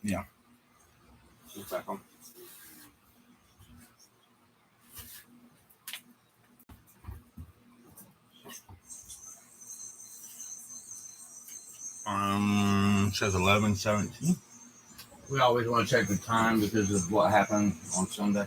Yeah. It's back on. Says 11:17. We always want to check the time because of what happened on Sunday.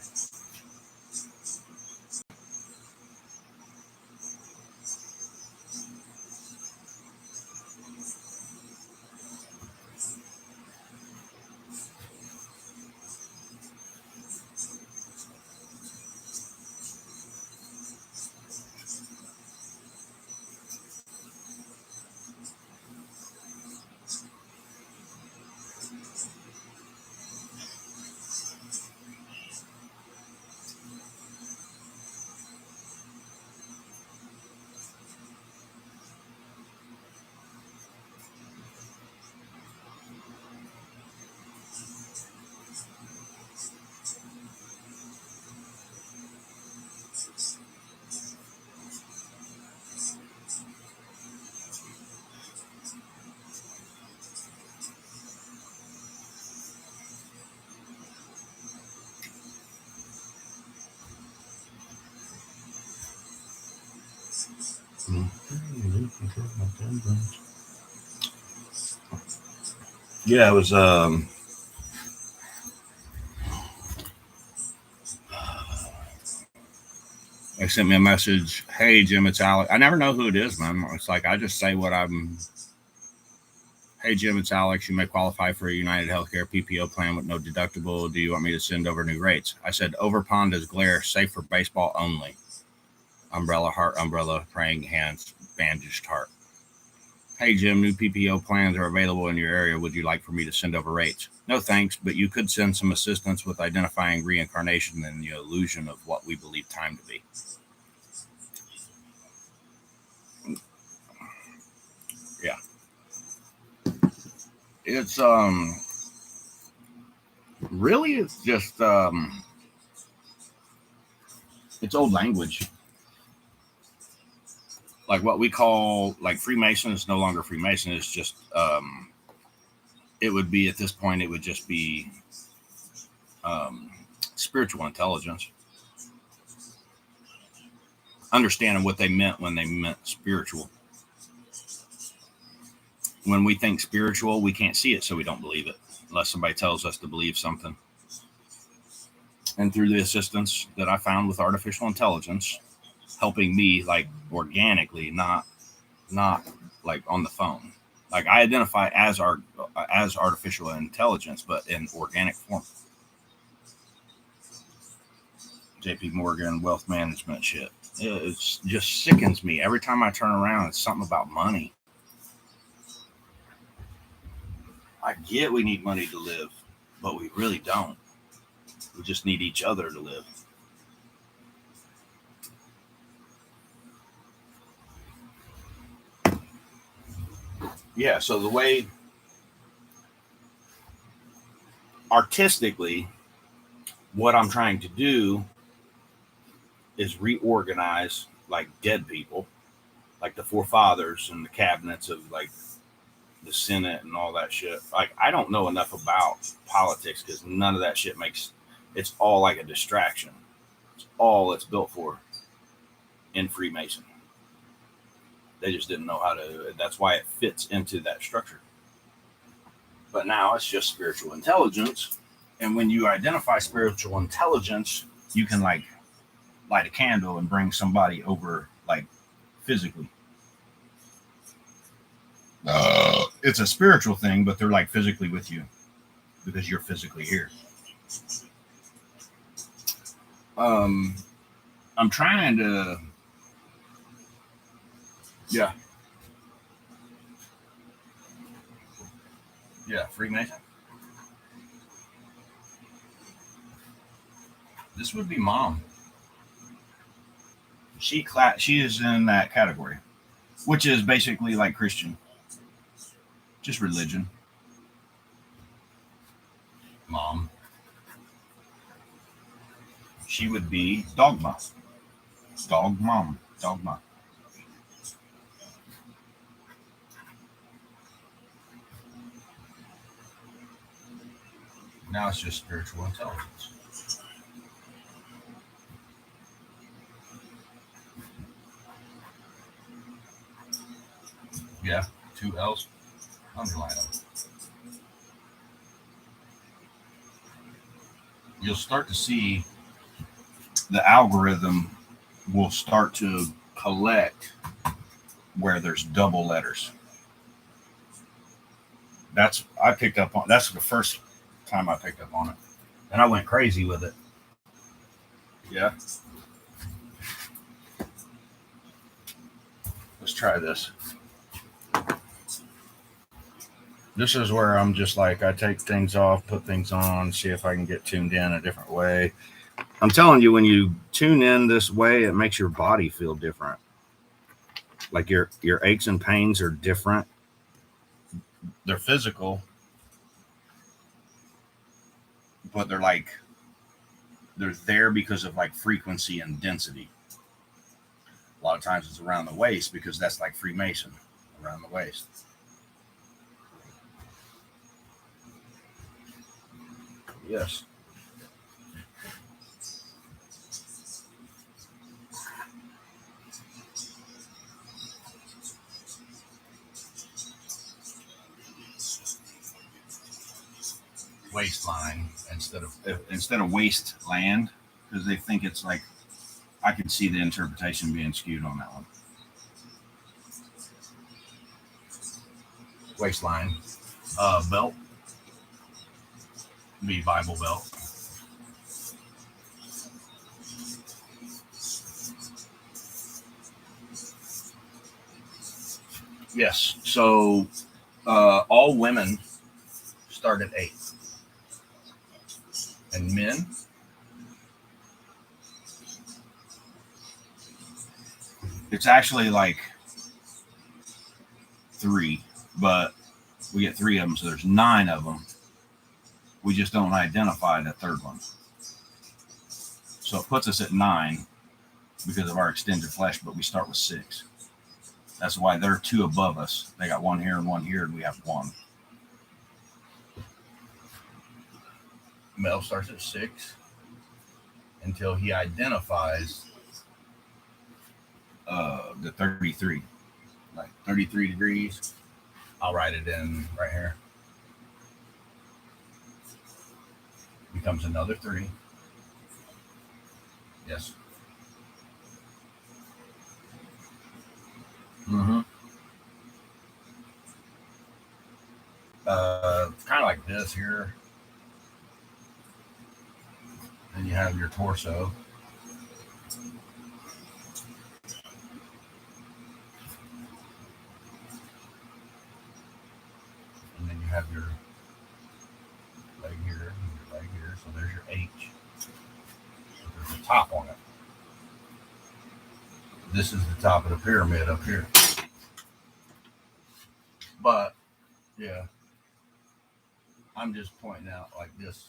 Yeah, it was they sent me a message. Hey Jim, it's Alex. I never know who it is, man. It's like I just say what I'm. Hey Jim, it's Alex. You may qualify for a United Healthcare PPO plan with no deductible. Do you want me to send over new rates? I said over pond is glare, safe for baseball only. Umbrella, heart, umbrella, praying hands, bandaged heart. Hey Jim, new PPO plans are available in your area. Would you like for me to send over rates? No thanks, but you could send some assistance with identifying reincarnation and the illusion of what we believe time to be. Yeah. It's really it's just it's old language. Like what we call like Freemason is no longer Freemason. It's just it would be at this point it would just be spiritual intelligence. Understanding what they meant when they meant spiritual. When we think spiritual, we can't see it, so we don't believe it unless somebody tells us to believe something. And through the assistance that I found with artificial intelligence, helping me like organically, not like on the phone. Like I identify as artificial intelligence, but in organic form. JP Morgan wealth management shit. It just sickens me every time I turn around. It's something about money. I get we need money to live, but we really don't. We just need each other to live. Yeah, so the way artistically, what I'm trying to do is reorganize like dead people, like the forefathers and the cabinets of like the Senate and all that shit. Like I don't know enough about politics because none of that shit makes. It's all like a distraction. It's all it's built for in Freemason. They just didn't know how to. That's why it fits into that structure. But now it's just spiritual intelligence. And when you identify spiritual intelligence, you can like light a candle and bring somebody over like physically. It's a spiritual thing, but they're like physically with you because you're physically here. I'm trying to, yeah, Freemason. This would be mom. She is in that category, which is basically like Christian, just religion. Mom. She would be dogma. Dogma. Now it's just spiritual intelligence. Yeah, two L's. Underline them. You'll start to see the algorithm will start to collect where there's double letters. I picked up on. That's the first time I picked up on it, and I went crazy with it. Yeah. Let's try this. This is where I'm just like, I take things off, put things on, see if I can get tuned in a different way. I'm telling you, when you tune in this way, it makes your body feel different. Like your aches and pains are different. They're physical, but they're there because of like frequency and density. A lot of times it's around the waist because that's like Freemason, around the waist. Yes. Waistline instead of wasteland, because they think it's like, I can see the interpretation being skewed on that one. Waistline, belt, be Bible belt. Yes. So all women start at 8, and men, it's actually like 3, but we get 3 of them, so there's 9 of them. We just don't identify the third one. So it puts us at 9 because of our extended flesh, but we start with 6. That's why they're 2 above us. They got 1 here and 1 here, and we have 1. Male starts at 6 until he identifies the 33, like 33 degrees. I'll write it in right here. Becomes another 3. Yes. Mm-hmm. Kind of like this here. Then you have your torso. And then you have your leg here and your leg here. So there's your H. There's a top on it. This is the top of the pyramid up here. But, yeah, I'm just pointing out like this.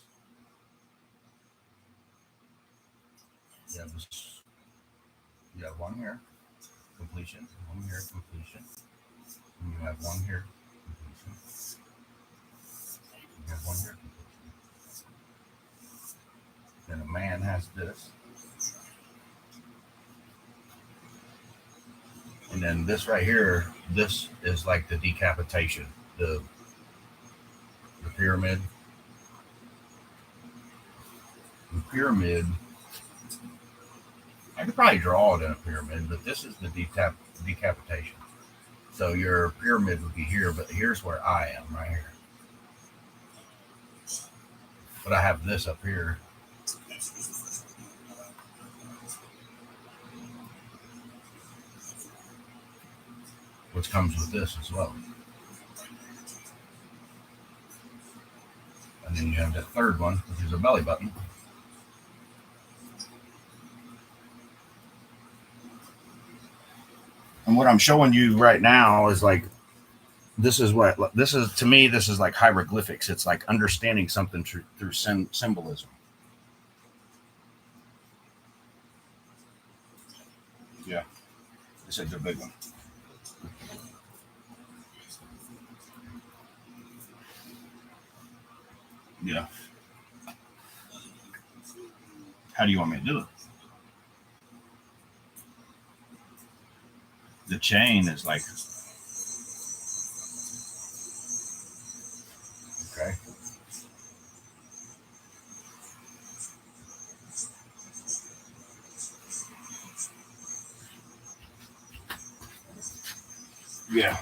You have 1 here, completion, 1 here, completion. And you have 1 here, completion. You have 1 here, completion. Then a man has this. And then this right here, this is like the decapitation, the pyramid. The pyramid, I could probably draw it in a pyramid, but this is the decapitation. So your pyramid would be here, but here's where I am, right here. But I have this up here. Which comes with this as well. And then you have the third one, which is a belly button. And what I'm showing you right now is like, this is to me, this is like hieroglyphics. It's like understanding something through symbolism. Yeah. This is a big one. Yeah. How do you want me to do it? The chain is like, okay. Yeah.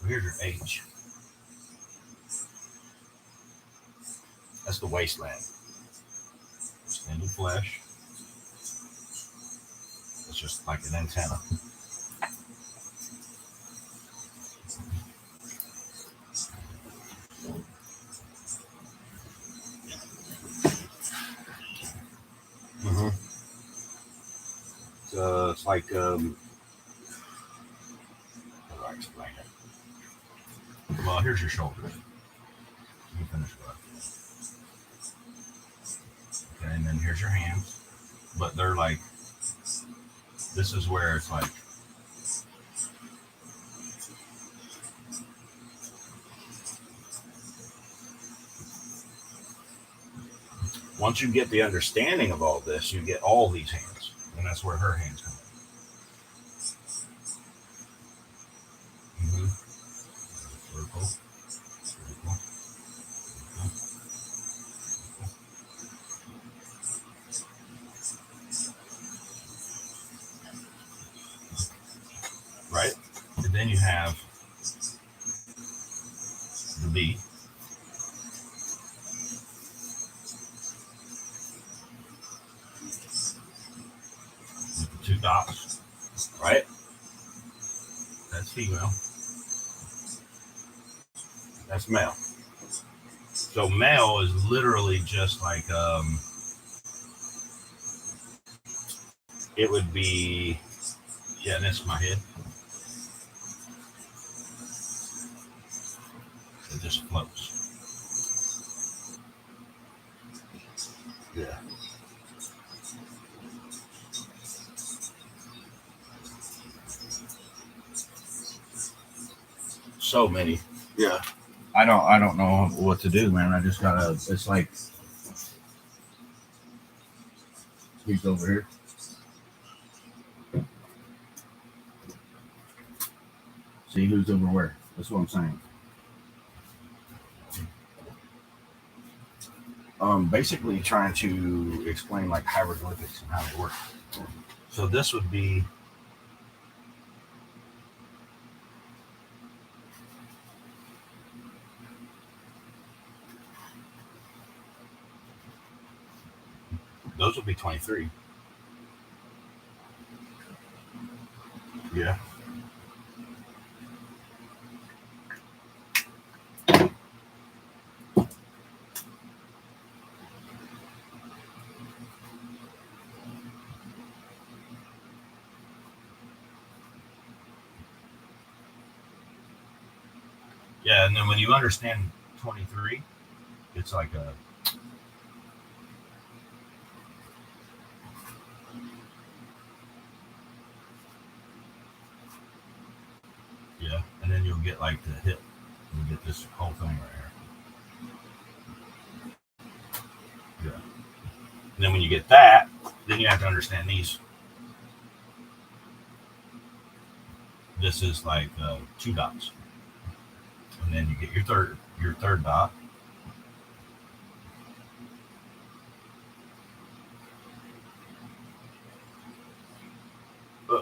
Here's your H. That's the wasteland. Extended flesh. It's just like an antenna. Mm-hmm. It's like, how do I explain it? Well, here's your shoulder. You finish with that. Okay, and then here's your hands. But they're like, this is where it's like, once you get the understanding of all this, you get all these hands. And that's where her hands come in. Mm-hmm. Circle. Circle. Right? And then you have the B. With the two dots. Right? That's female. That's male. So male is literally just like, it would be, yeah, that's my head. It just floats. Yeah. So many. Yeah. I don't know what to do, man. I just gotta, it's like, he's over here. See who's over where. That's what I'm saying. Basically trying to explain like hieroglyphics and how they work. So this would be, those would be 23. Yeah. Yeah, and then when you understand 23, it's like a, yeah, and then you'll get like the hip. You'll get this whole thing right here. Yeah. And then when you get that, then you have to understand these. This is like two dots. And then you get your third dot.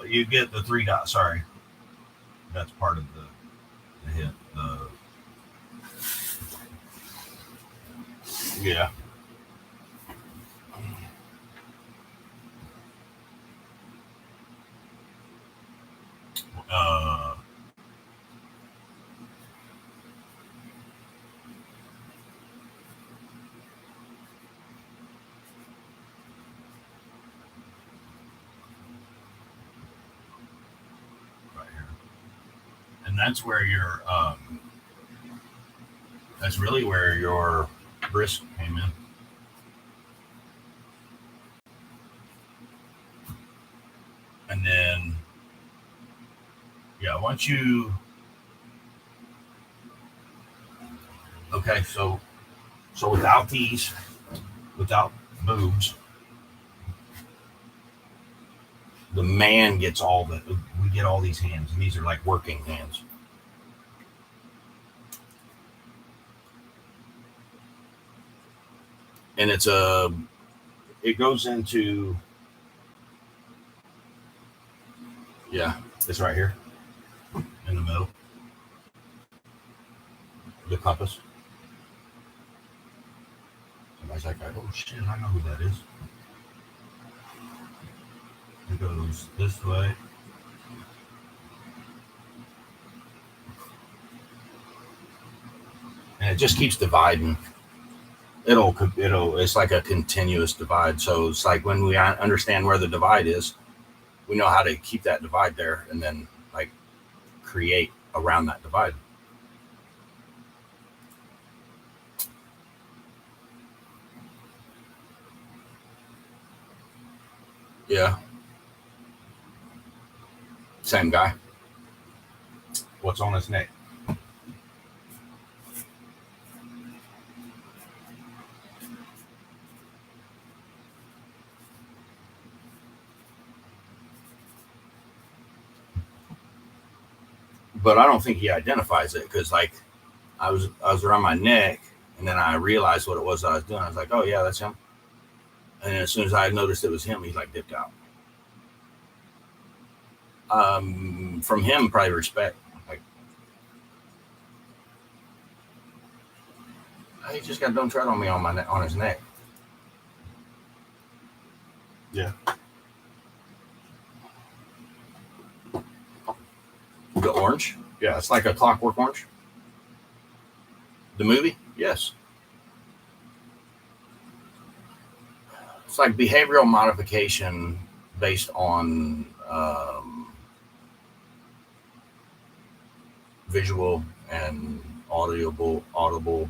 You get the three dots. Sorry, that's part of the hip. Yeah. Right here, and that's where your that's really where your brisk came in. And then, yeah, once you, okay, so without these, without boobs, The man gets all the, we get all these hands, and these are like working hands. And it goes into, yeah, it's right here in the middle, the compass. Somebody's like, oh shit, I know who that is. It goes this way. And it just keeps dividing. It's like a continuous divide. So it's like when we understand where the divide is, we know how to keep that divide there and then like create around that divide. Yeah. Same guy. What's on his neck? But I don't think he identifies it because like I was around my neck and then I realized what it was I was doing. I was like, oh yeah, that's him. And as soon as I noticed it was him, he like dipped out. From him, probably respect. Like, he just got don't tread on me on my on his neck. Yeah. The orange? Yeah, it's like a Clockwork Orange. The movie? Yes. It's like behavioral modification based on visual and audible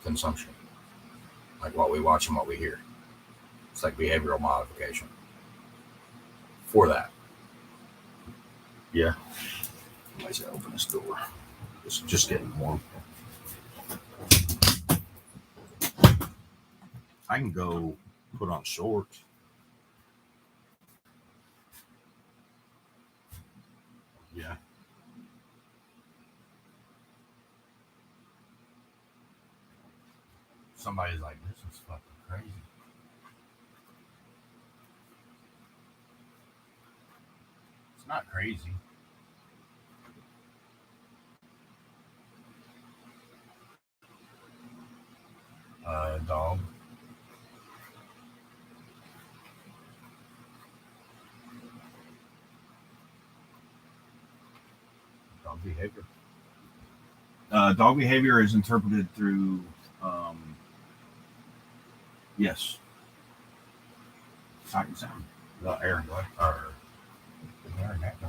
consumption, like what we watch and what we hear. It's like behavioral modification for that. Yeah. Why is open this door? It's just getting warm. I can go put on shorts. Yeah. Somebody's like, this is fucking crazy. It's not crazy. Dog. Dog behavior. Dog behavior is interpreted through, yes, sight and sound. The air, or the air and echo.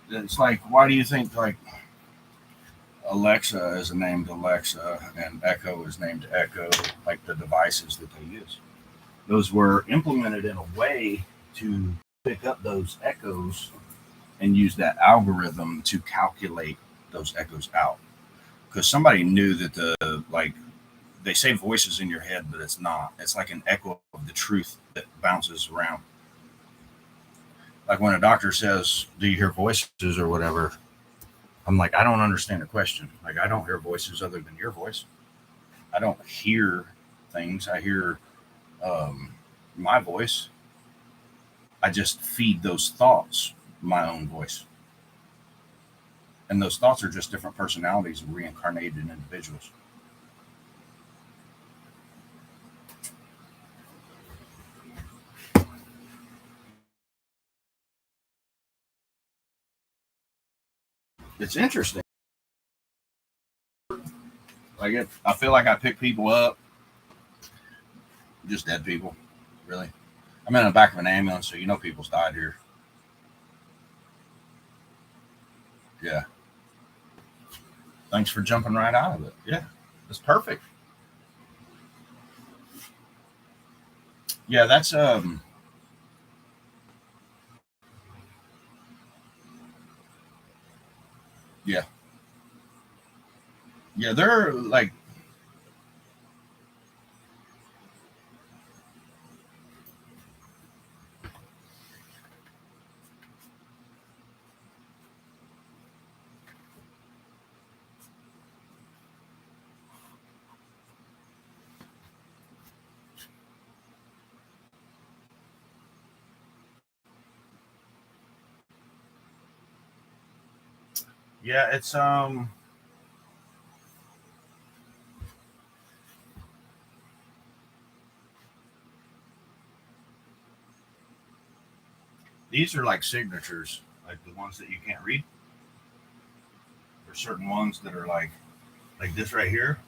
It's like, why do you think like Alexa is named Alexa and Echo is named Echo, like the devices that they use? Those were implemented in a way to pick up those echoes and use that algorithm to calculate those echoes out. Because somebody knew that like they say voices in your head, but it's not. It's like an echo of the truth that bounces around. Like when a doctor says, "Do you hear voices or whatever?" I'm like, I don't understand the question. Like I don't hear voices other than your voice. I don't hear things. I hear my voice. I just feed those thoughts my own voice. And those thoughts are just different personalities of reincarnated individuals. It's interesting. Like I feel like I pick people up, just dead people, really. I'm in the back of an ambulance, so you know people's died here. Yeah. Thanks for jumping right out of it. Yeah, it's perfect. Yeah, that's yeah. Yeah, they're like yeah, it's these are like signatures, like the ones that you can't read. There's certain ones that are like this right here.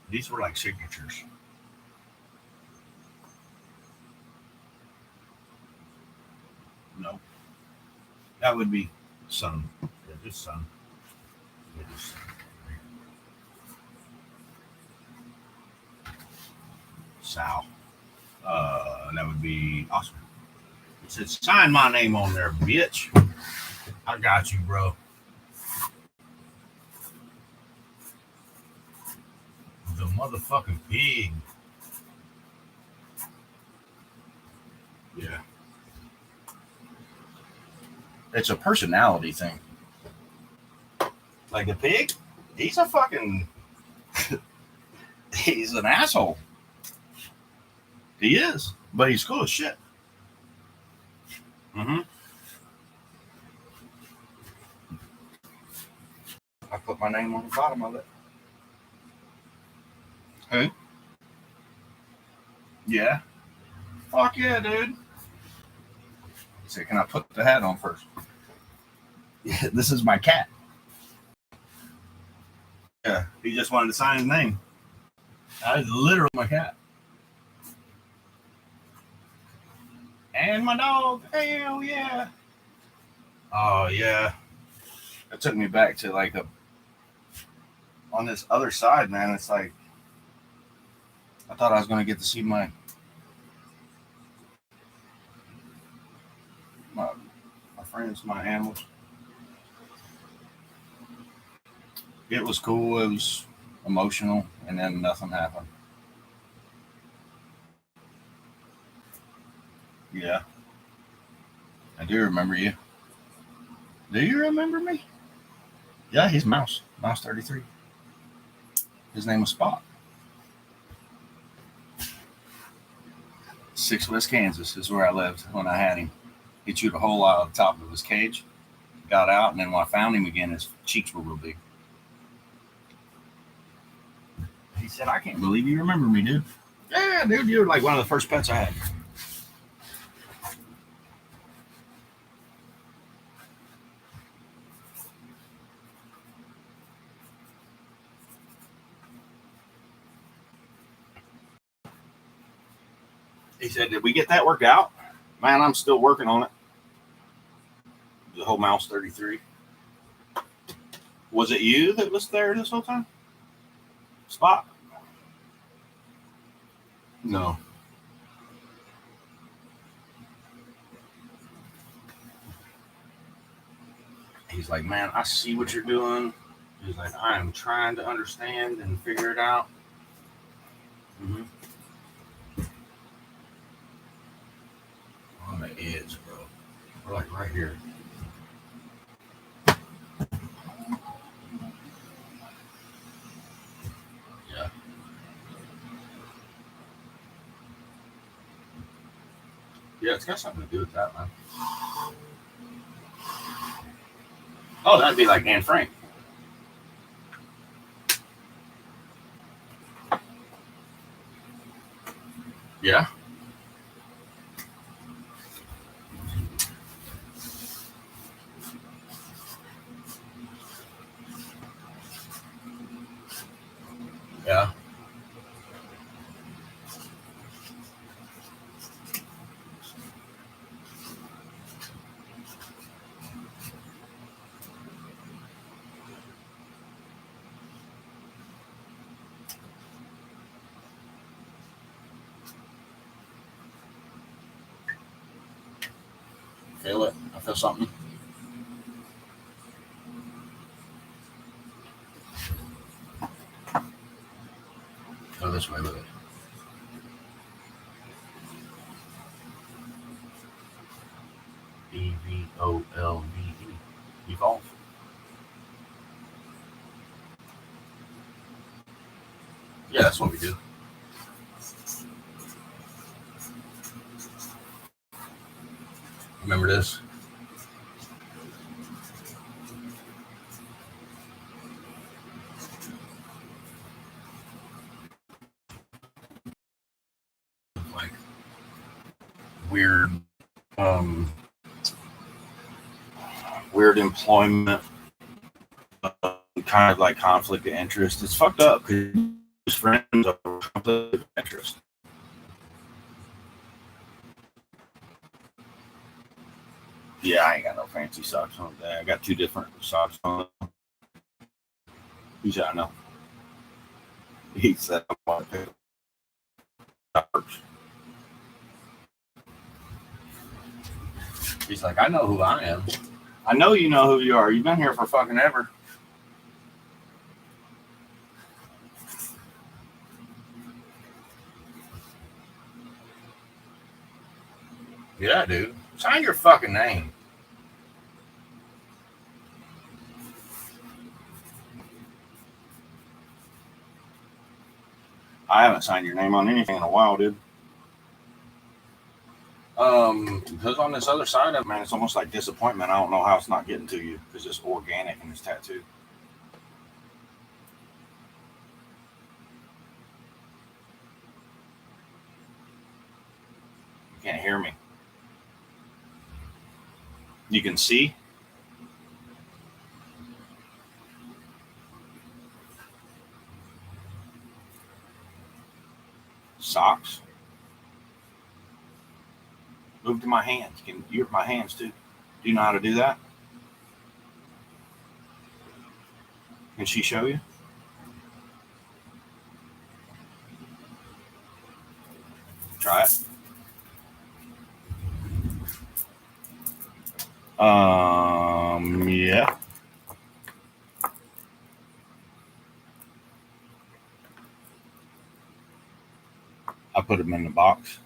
These were like signatures. No, that would be sun. Yeah, this sun. Yeah, this sun. Sal. That would be awesome. It said, sign my name on there, bitch. I got you, bro. The motherfucking pig. Yeah. It's a personality thing. Like the pig, he's a fucking, he's an asshole. He is, but he's cool as shit. Mm-hmm. I put my name on the bottom of it. Who? Yeah. Fuck yeah, dude. He said, can I put the hat on first? Yeah, this is my cat. Yeah, he just wanted to sign his name. That is literally my cat. And my dog. Hell yeah. Oh yeah. It took me back to like on this other side, man. It's like I thought I was gonna get to see my, my friends, my animals. It was cool. It was emotional, and then nothing happened. Yeah, I do remember you. Do you remember me? Yeah, he's Mouse. Mouse 33. His name was Spot. 6 West Kansas is where I lived when I had him. He chewed a hole out of the top of his cage, got out, and then when I found him again, his cheeks were real big. He said, I can't believe you remember me, dude. Yeah, dude, you're like one of the first pets I had. He said, did we get that worked out? Man, I'm still working on it. The whole Mouse 33. Was it you that was there this whole time? Spot? No. He's like, man, I see what you're doing. He's like, I am trying to understand and figure it out. Mm-hmm. On the edge, bro. We're like right here. Yeah. Yeah, it's got something to do with that, man. Oh, that'd be like Anne Frank. Yeah. Yeah. feel it. I feel something. Go this way with it. EVOLVE. Evolve. Yeah, that's what we do. Remember this? Like weird, weird employment, kind of like conflict of interest. It's fucked up because his friends are conflict of interest. Yeah, I ain't got no fancy socks on today. I got 2 different socks on. He said, I know. He said, I want to pick up. He's like, I know who I am. I know you know who you are. You've been here for fucking ever. Yeah, dude. Sign your fucking name. I haven't signed your name on anything in a while, dude. Because on this other side of it, man, it's almost like disappointment. I don't know how it's not getting to you because it's organic in this tattoo. You can't hear me. You can see. Socks. Move to my hands. You're my hands too. Do you know how to do that? Can she show you? Try it. Yeah. I put them in the box,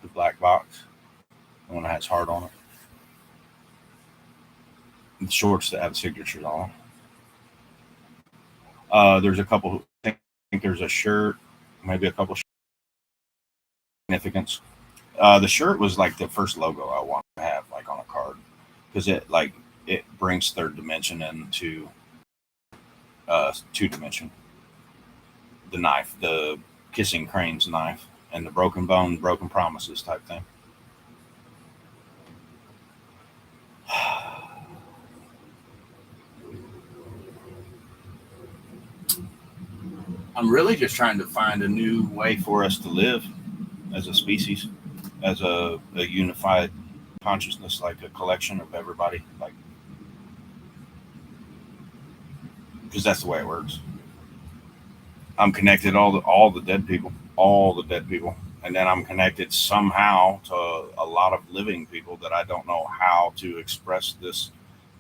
the black box, the one that has heart on it. The shorts that have signatures on. There's a couple. I think there's a shirt, maybe a couple significance. The shirt was like the first logo I wanted to have, like on a card, because it brings third dimension into 2 dimension. The knife, the kissing crane's knife, and the broken bone, broken promises type thing. I'm really just trying to find a new way for us to live as a species, as a unified consciousness, like a collection of everybody, like, because that's the way it works. I'm connected all the dead people, and then I'm connected somehow to a lot of living people that I don't know how to express this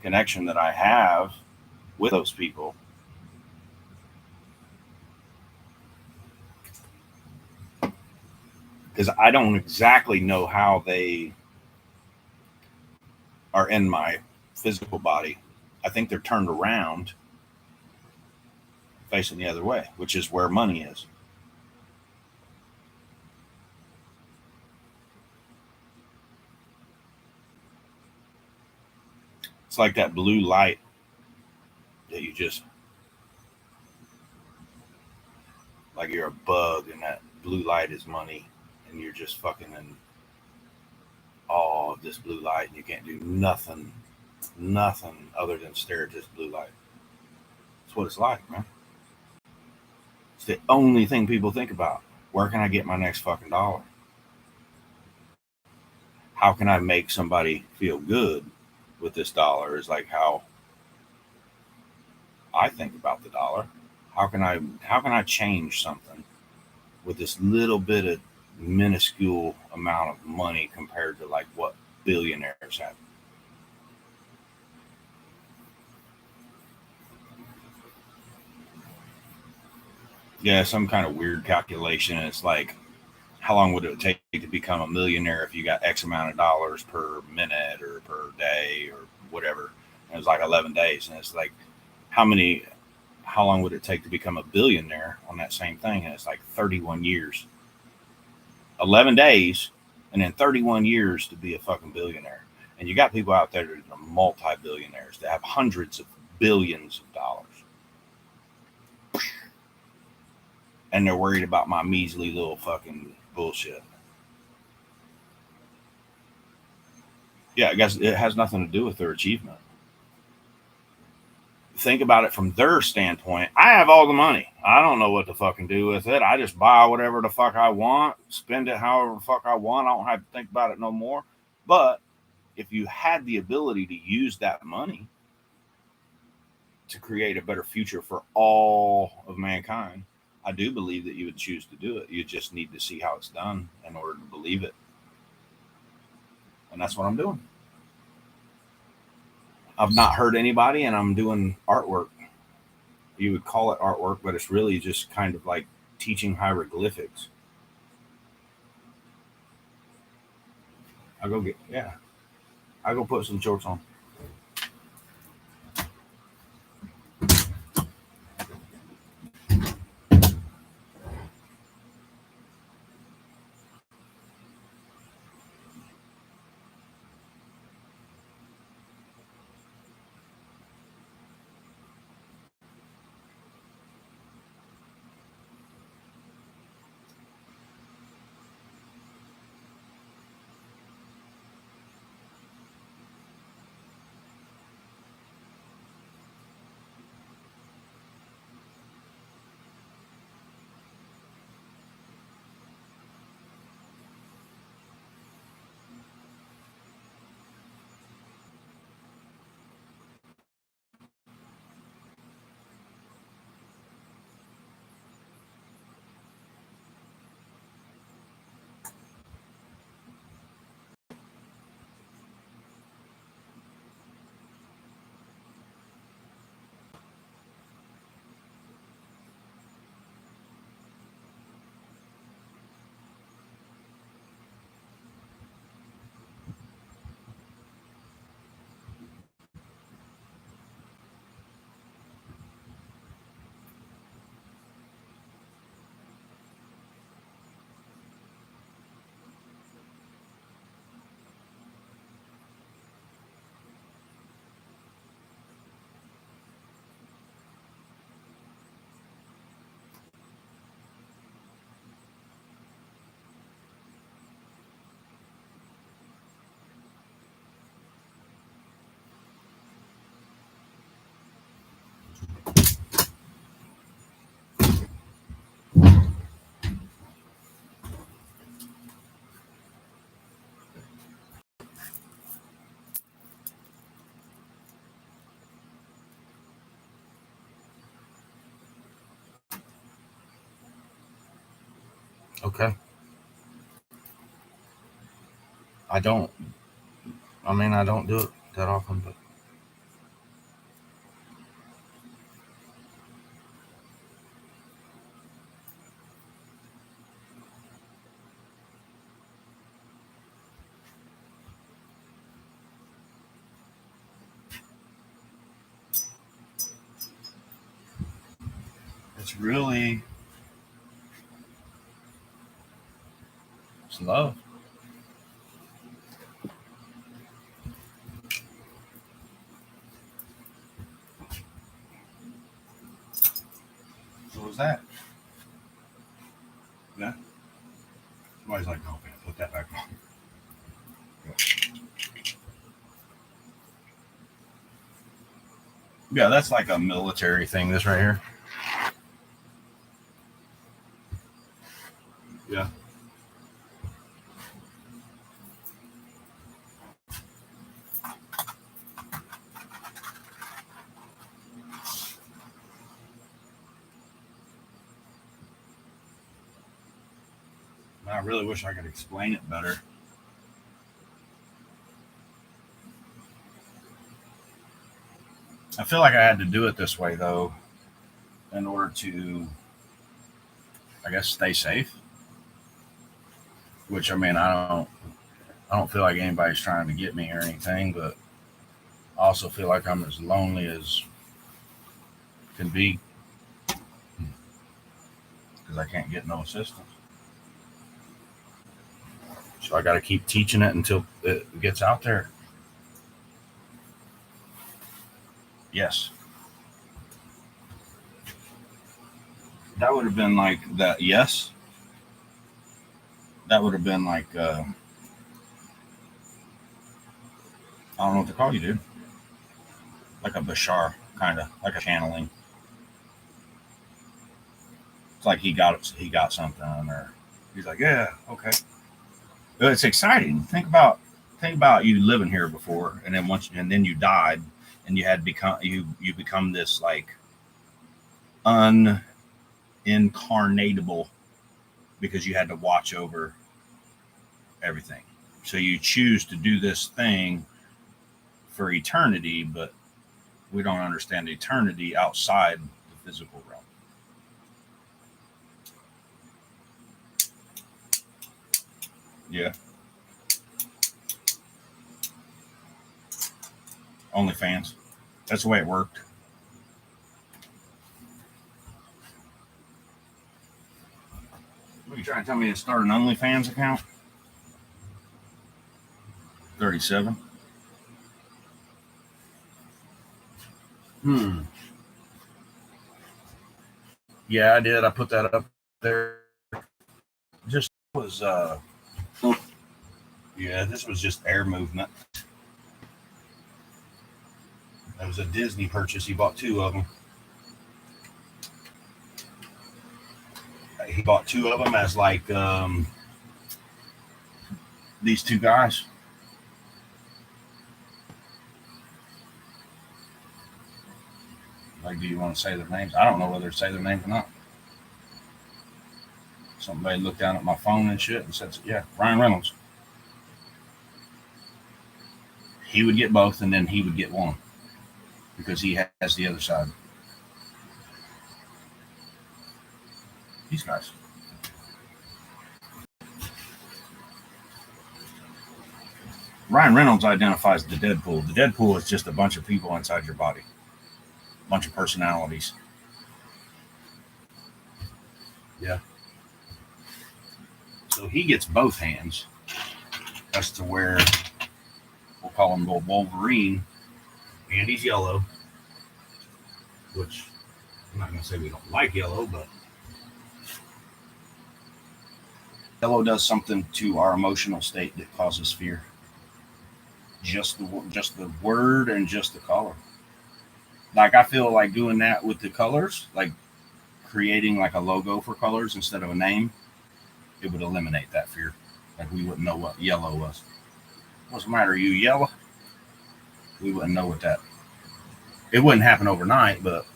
connection that I have with those people. Because I don't exactly know how they are in my physical body. I think they're turned around, facing the other way, which is where money is. It's like that blue light that you just, like you're a bug, and that blue light is money, and you're just fucking in awe of this blue light, and you can't do nothing other than stare at this blue light. That's what it's like, man. It's the only thing people think about. Where can I get my next fucking dollar? How can I make somebody feel good with this dollar? Is like how I think about the dollar. How can I change something with this little bit of minuscule amount of money compared to like what billionaires others have. Yeah, some kind of weird calculation. It's like, how long would it take to become a millionaire if you got X amount of dollars per minute or per day or whatever? And it was like 11 days. And it's like, how many, how long would it take to become a billionaire on that same thing? And it's like 31 years, 11 days, and then 31 years to be a fucking billionaire. And you got people out there that are multi-billionaires that have hundreds of billions of dollars. And they're worried about my measly little fucking bullshit. Yeah, I guess it has nothing to do with their achievement. Think about it from their standpoint. I have all the money. I don't know what to fucking do with it. I just buy whatever the fuck I want, spend it however the fuck I want. I don't have to think about it no more. But if you had the ability to use that money to create a better future for all of mankind, I do believe that you would choose to do it. You just need to see how it's done in order to believe it. And that's what I'm doing. I've not hurt anybody, and I'm doing artwork. You would call it artwork, but it's really just kind of like teaching hieroglyphics. I go get, yeah, I go put some shorts on. Okay. I don't. I mean, I don't do it that often, but it's really, it's love. What was that? Yeah. Somebody's like, "No, man, put that back on." Yeah, that's like a military thing. This right here. Yeah. I really wish I could explain it better. I feel like I had to do it this way though, in order to, I guess, stay safe. Which I mean, I don't feel like anybody's trying to get me or anything, but I also feel like I'm as lonely as can be because I can't get no assistance. So I got to keep teaching it until it gets out there. Yes, that would have been like that. Yes, that would have been like I don't know what to call you, dude. Like a Bashar, kind of like a channeling. It's like he got something, or he's like, yeah, okay. But it's exciting. Think about you living here before, and then you died, and you become this like unincarnatable because you had to watch over everything. So you choose to do this thing for eternity, but we don't understand eternity outside the physical realm. Yeah. OnlyFans. That's the way it worked. What are you trying to tell me to start an OnlyFans account? 37. Hmm. Yeah, I did. I put that up there. Just was yeah, this was just air movement. That was a Disney purchase. He bought two of them. He bought two of them as like these two guys. Like, do you want to say their names? I don't know whether to say their names or not. Somebody looked down at my phone and shit and said, "Yeah, Ryan Reynolds." He would get both, and then he would get one because he has the other side. These guys. Ryan Reynolds identifies the Deadpool. The Deadpool is just a bunch of people inside your body, a bunch of personalities. Yeah. So he gets both hands. That's to where we'll call him Wolverine, and he's yellow, which I'm not going to say we don't like yellow, but yellow does something to our emotional state that causes fear. Just the word and just the color. Like I feel like doing that with the colors, like creating like a logo for colors instead of a name, it would eliminate that fear. Like we wouldn't know what yellow was. What's the matter? Are you yellow? We wouldn't know what that. It wouldn't happen overnight, but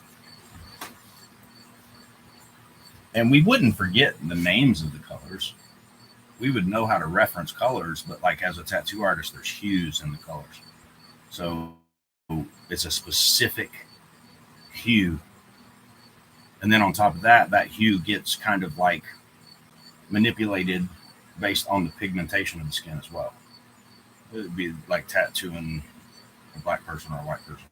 and we wouldn't forget the names of the colors. We would know how to reference colors, but like as a tattoo artist, there's hues in the colors. So it's a specific hue. And then on top of that, that hue gets kind of like manipulated based on the pigmentation of the skin as well. It would be like tattooing a black person or a white person.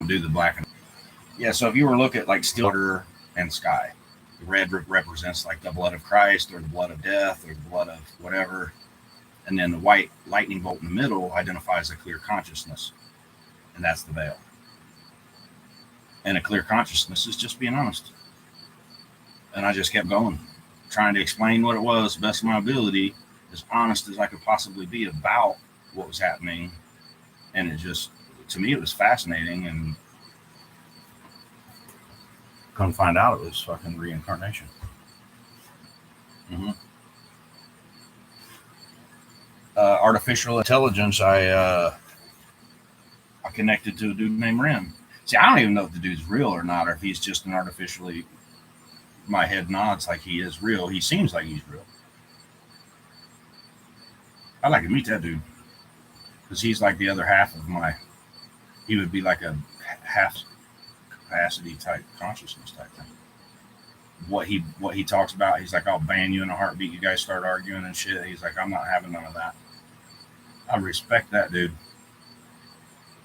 Do the black and yeah. So if you were to look at like still water and sky, the red represents like the blood of Christ or the blood of death or the blood of whatever, and then the white lightning bolt in the middle identifies a clear consciousness, and that's the veil. And a clear consciousness is just being honest. And I just kept going, trying to explain what it was, best of my ability, as honest as I could possibly be about what was happening. And it just, to me, it was fascinating. And come find out it was fucking reincarnation. Mm-hmm. Artificial intelligence. I connected to a dude named Ren. See, I don't even know if the dude's real or not, or if he's just an artificially. My head nods like he is real. He seems like he's real. I'd like to meet that dude. because he's like the other half of he would be like a half capacity type consciousness type thing. What he talks about, he's like, I'll ban you in a heartbeat. You guys start arguing and shit. He's like, I'm not having none of that. I respect that, dude.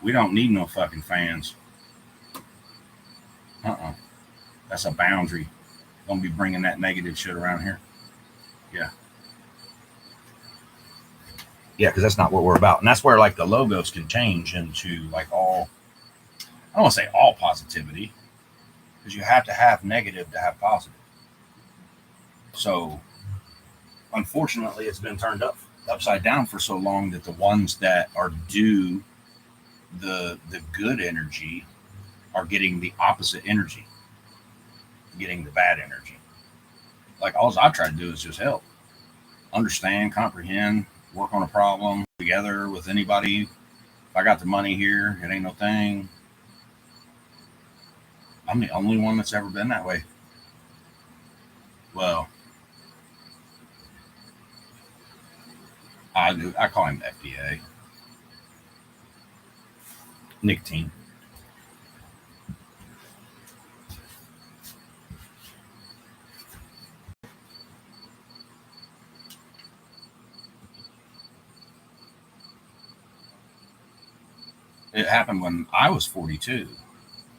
We don't need no fucking fans. That's a boundary. Don't be bringing that negative shit around here. Yeah. Yeah, because that's not what we're about. And that's where like the logos can change into like all, I don't want to say all positivity, because you have to have negative to have positive. So unfortunately, it's been turned upside down for so long that the ones that are due the good energy are getting the opposite energy, getting the bad energy. Like all I've tried to do is just help, understand, comprehend, work on a problem together with anybody. If I got the money here, it ain't no thing. I'm the only one that's ever been that way. Well, I call him FDA. Nicotine. It happened when I was 42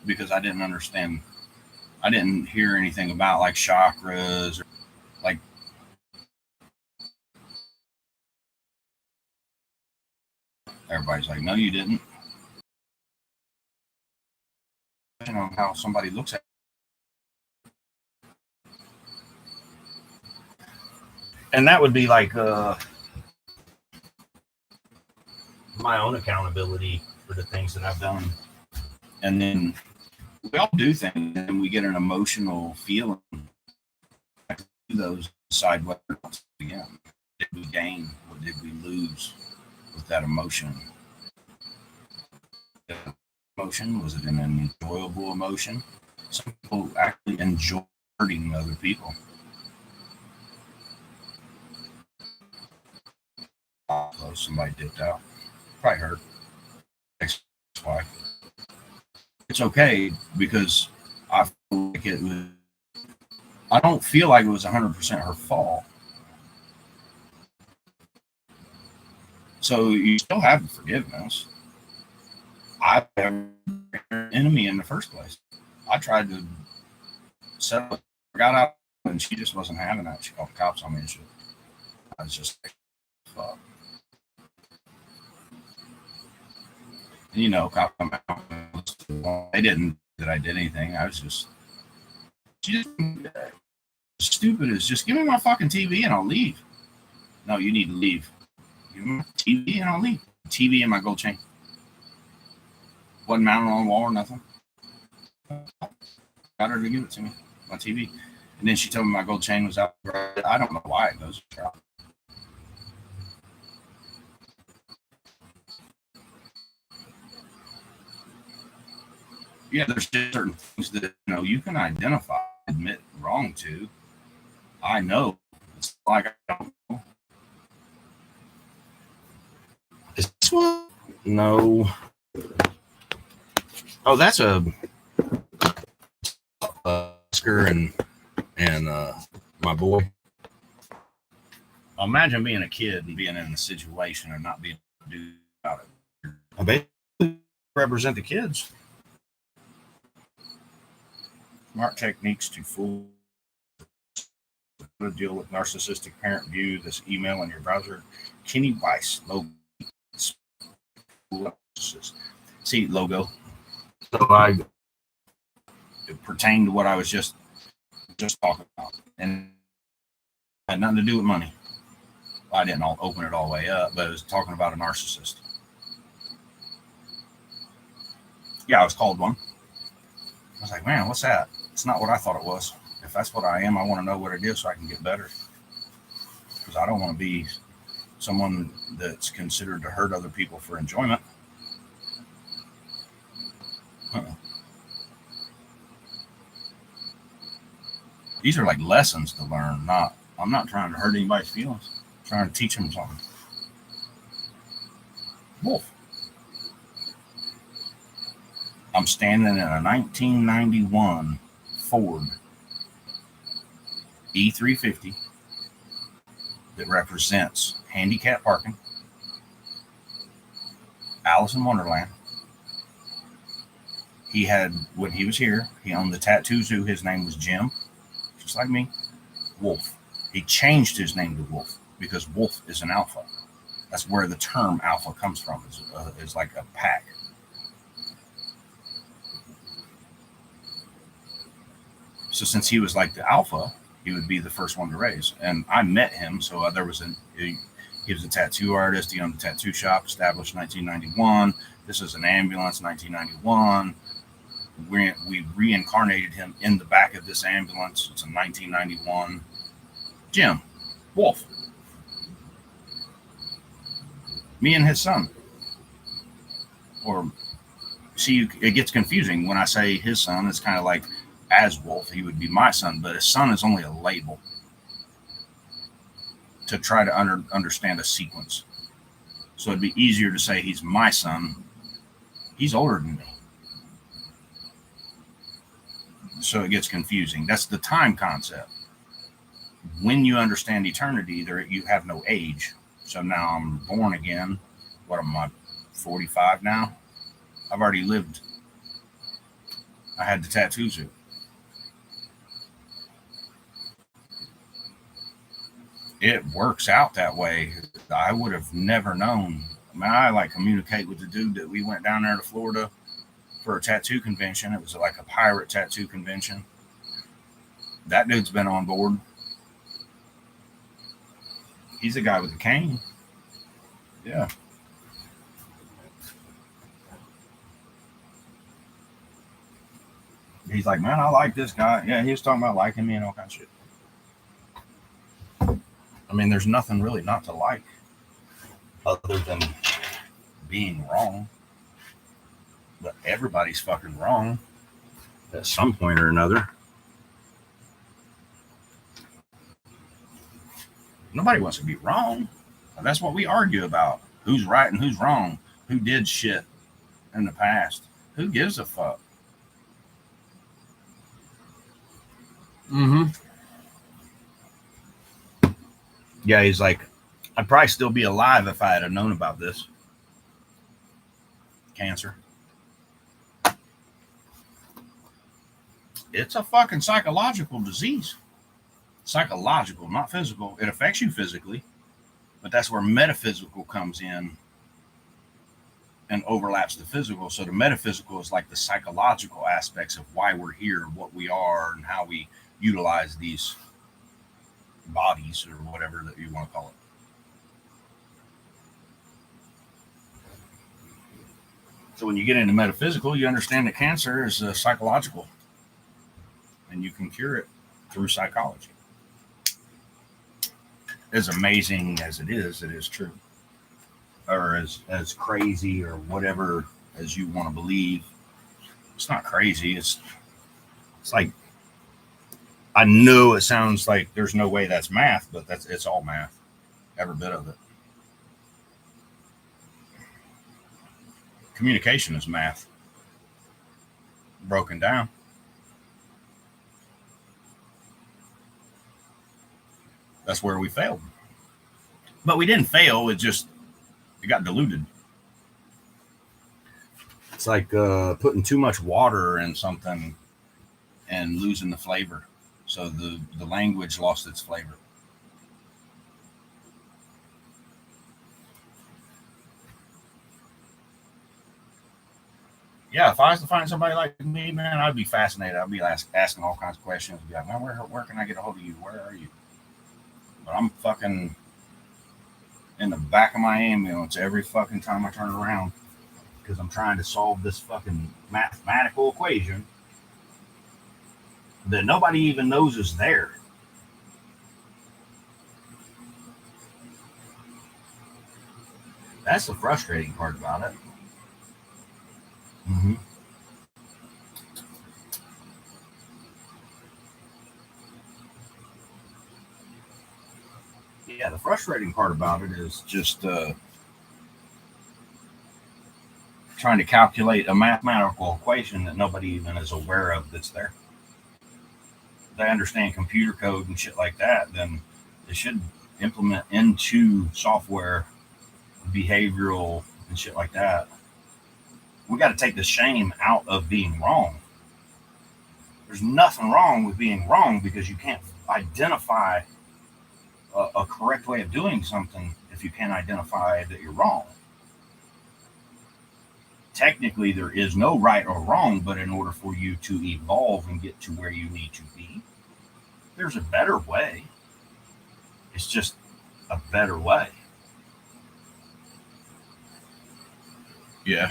because I didn't understand. I didn't hear anything about like chakras or like. Everybody's like, no, you didn't. You know how somebody looks at it. And that would be like my own accountability for the things that I've done. And then we all do things and we get an emotional feeling. Those decide what again. Did we gain? What did we lose with that emotion? Emotion? Was it an enjoyable emotion? Some people actually enjoy hurting other people. Somebody dipped out. Probably hurt. That's why. It's okay because I feel like it was. I don't feel like it was 100% her fault. So you still have forgiveness. I have an enemy in the first place. I tried to settle it. I got out and she just wasn't having that. She called the cops on me and shit. I was just like, fuck. And you know, cops come out. They didn't that I did anything. I was just stupid as just give me my fucking TV and I'll leave. No, you need to leave. Give me my TV and I'll leave. TV and my gold chain. Wasn't mounted on the wall or nothing. Got her to give it to me, my TV. And then she told me my gold chain was out. I don't know why it goes out. Yeah, there's just certain things that you can identify, admit wrong to. I know. It's like I don't know. Is this one? No. Oh, that's a Oscar and my boy. Imagine being a kid and being in a situation and not being able to do about it. I basically represent the kids. Smart techniques to fool. Deal with narcissistic parent view. This email in your browser. Kenny Weiss logo. See logo. So I it pertained to what I was just talking about, and had nothing to do with money. I didn't open it all the way up, but it was talking about a narcissist. Yeah, I was called one. I was like, man, what's that? It's not what I thought it was. If that's what I am, I want to know what it is so I can get better. Because I don't want to be someone that's considered to hurt other people for enjoyment. These are like lessons to learn. I'm not trying to hurt anybody's feelings. I'm trying to teach them something. Wolf. I'm standing in a 1991 Ford E350 that represents handicap parking, Alice in Wonderland. He had, when he was here, he owned the tattoo zoo. His name was Jim, just like me. Wolf. He changed his name to Wolf because Wolf is an alpha. That's where the term alpha comes from. It's like a pack. So since he was like the alpha, he would be the first one to raise. And I met him. So he was a tattoo artist. He owned a tattoo shop, established in 1991. This is an ambulance, 1991. We reincarnated him in the back of this ambulance. It's a 1991 Jim Wolf. Me and his son. Or see, it gets confusing when I say his son. It's kind of like as Wolf, he would be my son, but his son is only a label to try to understand a sequence. So it'd be easier to say he's my son. He's older than me. So it gets confusing. That's the time concept. When you understand eternity, you have no age. So now I'm born again. What am I, 45 now? I've already lived. I had the tattoo zoo. It works out that way. I would have never known. I mean, I communicate with the dude that we went down there to Florida for a tattoo convention. It was like a pirate tattoo convention. That dude's been on board. He's a guy with a cane. Yeah. He's like, man, I like this guy. Yeah, he was talking about liking me and all kinds of shit. I mean, there's nothing really not to like other than being wrong. But everybody's fucking wrong at some point or another. Nobody wants to be wrong. That's what we argue about. Who's right and who's wrong. Who did shit in the past. Who gives a fuck? Mm-hmm. Yeah, he's like, I'd probably still be alive if I had known about this. Cancer. It's a fucking psychological disease. Psychological, not physical. It affects you physically, but that's where metaphysical comes in and overlaps the physical. So the metaphysical is like the psychological aspects of why we're here, what we are, and how we utilize these bodies or whatever that you want to call it. So when you get into metaphysical, you understand that cancer is psychological, and you can cure it through psychology. As amazing as it is true. Or as crazy or whatever as you want to believe. It's not crazy. It's like, I know it sounds like there's no way that's math, but it's all math. Every bit of it. Communication is math. Broken down. That's where we failed. But we didn't fail. It got diluted. It's like putting too much water in something and losing the flavor. So the language lost its flavor. Yeah, if I was to find somebody like me, man, I'd be fascinated. I'd be asking all kinds of questions. I'd be like, man, where can I get a hold of you? Where are you? But I'm fucking in the back of my ambulance every fucking time I turn around because I'm trying to solve this fucking mathematical equation that nobody even knows is there. That's the frustrating part about it. Mm-hmm. Yeah, the frustrating part about it is just trying to calculate a mathematical equation that nobody even is aware of that's there. If they understand computer code and shit like that, then they should implement into software behavioral and shit like that. We got to take the shame out of being wrong. There's nothing wrong with being wrong because you can't identify a correct way of doing something if you can't identify that you're wrong. Technically, there is no right or wrong, but in order for you to evolve and get to where you need to be, there's a better way. It's just a better way. Yeah.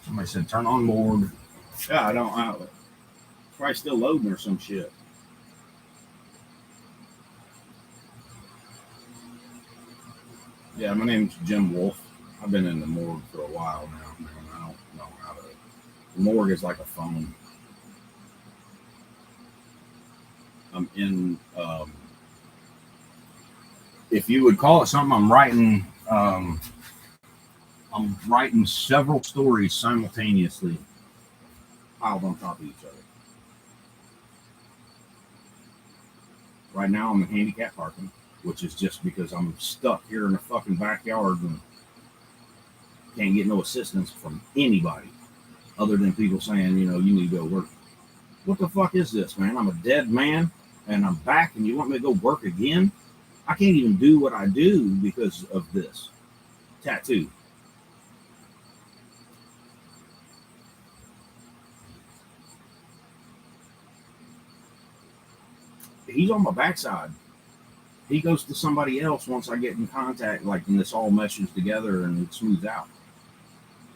Somebody said, turn on morgue. Yeah, I don't have it. It's probably still loading or some shit. Yeah, my name's Jim Wolf. I've been in the morgue for a while now, man. I don't know how to. The morgue is like a phone. I'm in. If you would call it something, I'm writing. I'm writing several stories simultaneously, piled on top of each other. Right now, I'm in handicap parking, which is just because I'm stuck here in the fucking backyard and can't get no assistance from anybody other than people saying, you need to go work. What the fuck is this, man? I'm a dead man and I'm back and you want me to go work again? I can't even do what I do because of this tattoo. He's on my backside. He goes to somebody else once I get in contact, and this all meshes together and it smooths out.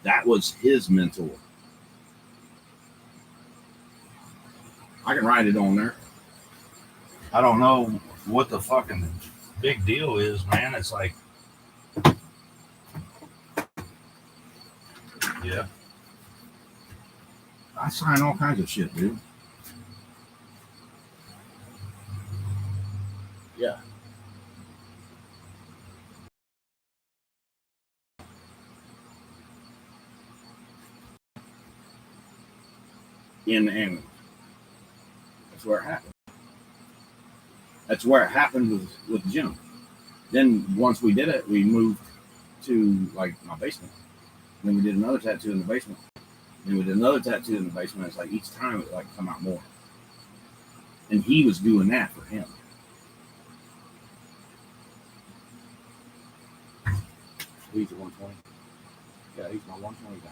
That was his mentor. I can write it on there. I don't know what the fucking big deal is, man. It's like, yeah. I sign all kinds of shit, dude. Yeah. In the ambulance. That's where it happened. That's where it happened with Jim. Then once we did it, we moved to my basement. Then we did another tattoo in the basement. Then we did another tattoo in the basement. It's like each time it would come out more. And he was doing that for him. He's a 120. Yeah, he's my 120 guy.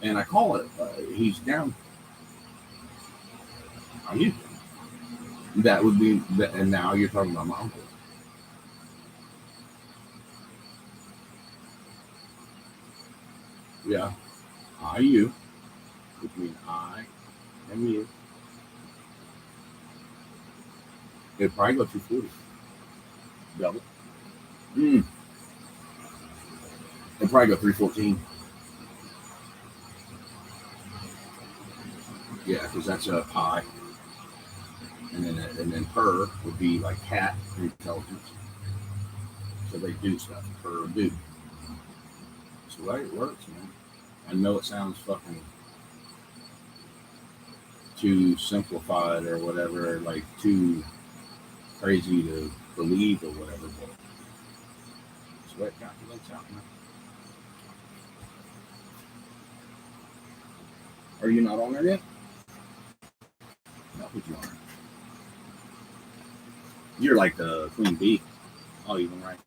And I call it, he's down. Are you? That would be, and now you're talking about my uncle. Yeah. You, which means I and you. It'd probably go 240. Double. It'd probably go 314. Yeah, because that's a pi. And then per would be like cat intelligence. So they do stuff. Per do. It's the way it works, man. I know it sounds fucking too simplified or whatever, too crazy to believe or whatever, but it's the way it calculates out, man. Are you not on there yet? I'll put you on there. You're like the queen bee. Oh, you can write.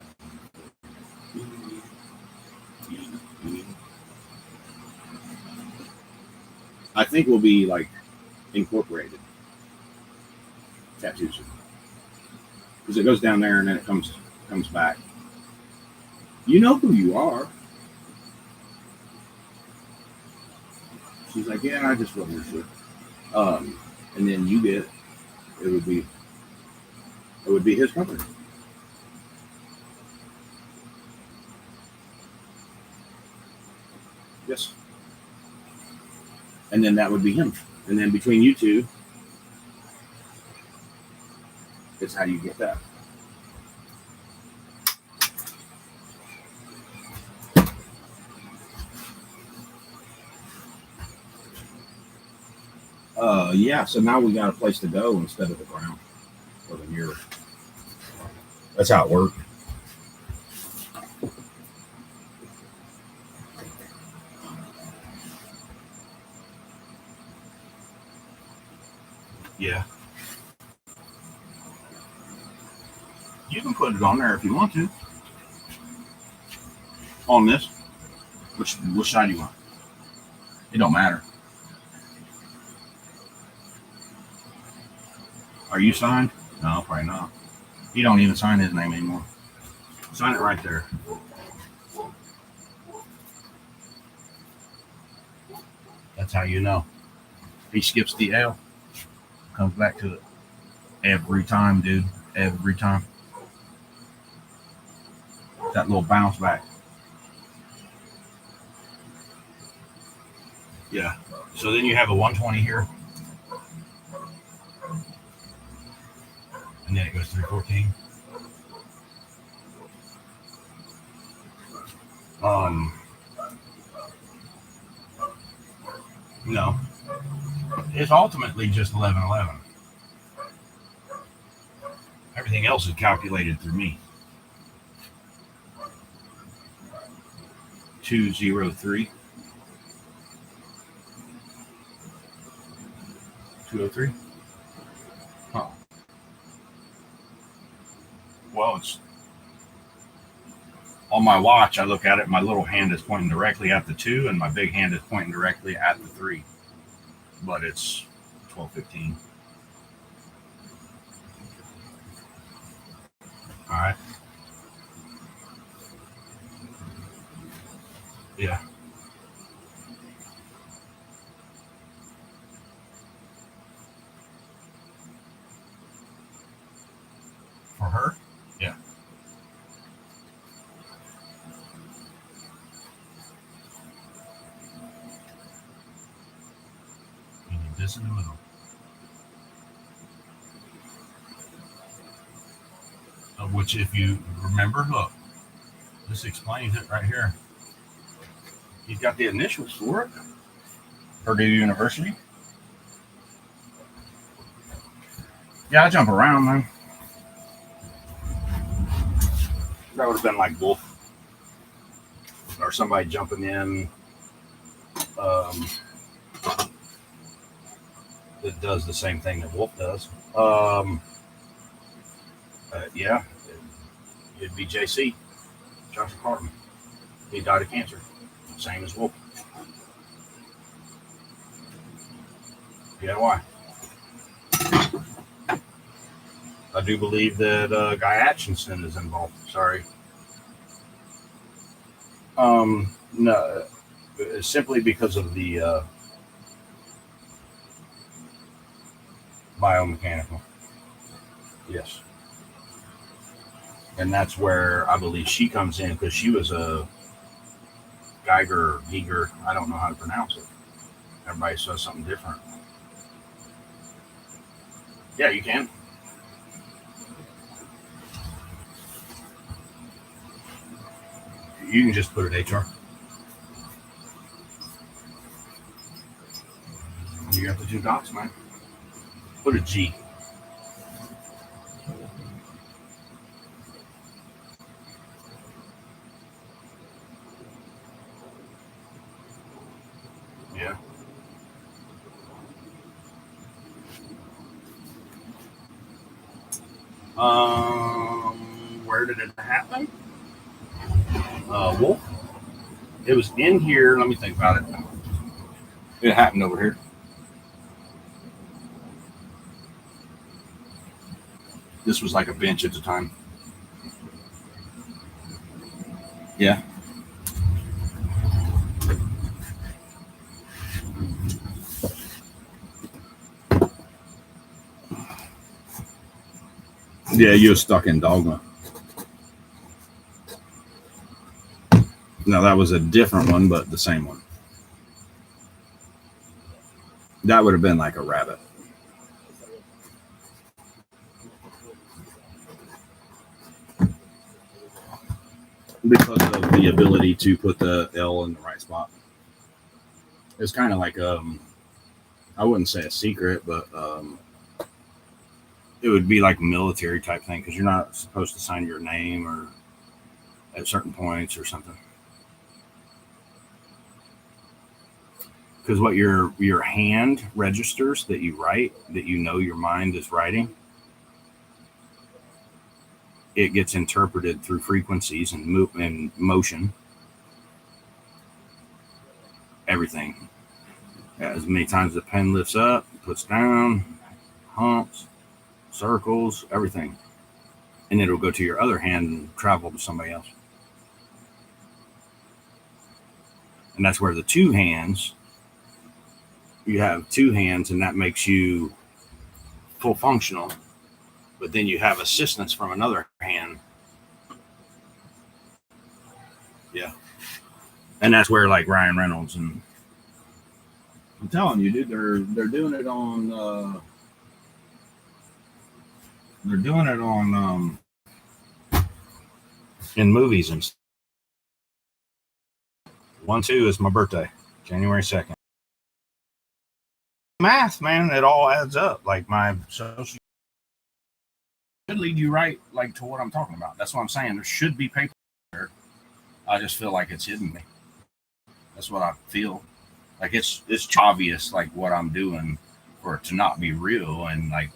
I think we'll be incorporated tattoos because it goes down there and then it comes back. You know who you are. She's like, yeah, I just wasn't sure. And then you get it would be his company. Yes. And then that would be him. And then between you two, it's how you get that. Yeah, so now we got a place to go instead of the ground or the mirror. That's how it worked. Yeah. You can put it on there if you want to. On this. Which side do you want? It don't matter. Are you signed? No, probably not. He don't even sign his name anymore. Sign it right there. That's how you know. He skips the L. Comes back to it. Every time, dude. Every time. That little bounce back. Yeah. So then you have a 120 here. And then it goes 314. No. It's ultimately just 1111. Everything else is calculated through me. 203. 203. Huh. Well, it's on my watch. I look at it. My little hand is pointing directly at the 2, and my big hand is pointing directly at the 3. But it's 12:15. All right. Yeah. For her? Yeah. You need this in the middle. Which, if you remember, look, this explains it right here. He's got the initials for it. Purdue University. Yeah, I jump around, man. That would have been like Wolf. Or somebody jumping in that does the same thing that Wolf does. Yeah, it'd be JC, Joshua Cartman. He died of cancer, same as Wolf. Yeah, why? I do believe that Guy Atchison is involved. Sorry. No, simply because of the biomechanical. Yes. And that's where I believe she comes in, because she was a Geiger, Geiger. I don't know how to pronounce it. Everybody says something different. Yeah, you can. You can just put it HR. You got the 2 dots, man. Put a G. Yeah. Where did it happen? Wolf. It was in here. Let me think about it. It happened over here. This was like a bench at the time. Yeah. Yeah, you were stuck in Dogma. No, that was a different one, but the same one. That would have been like a rabbit. Because of the ability to put the L in the right spot. It's kind of like I wouldn't say a secret, but it would be like a military type thing because you're not supposed to sign your name or at certain points or something. Because what your hand registers that you write, that you know your mind is writing, it gets interpreted through frequencies and motion. Everything. As many times the pen lifts up, puts down, humps, circles, everything. And it'll go to your other hand and travel to somebody else. And that's where the two hands, you have two hands, and that makes you full functional. But then you have assistance from another hand. Yeah. And that's where like Ryan Reynolds and I'm telling you, dude, they're doing it on in movies and 1/2 is my birthday, January 2nd. Math, man, it all adds up. Like my social should lead you right like to what I'm talking about. That's what I'm saying. There should be paper there. I just feel like it's hidden me. That's what I feel. Like it's obvious like what I'm doing for it to not be real, and like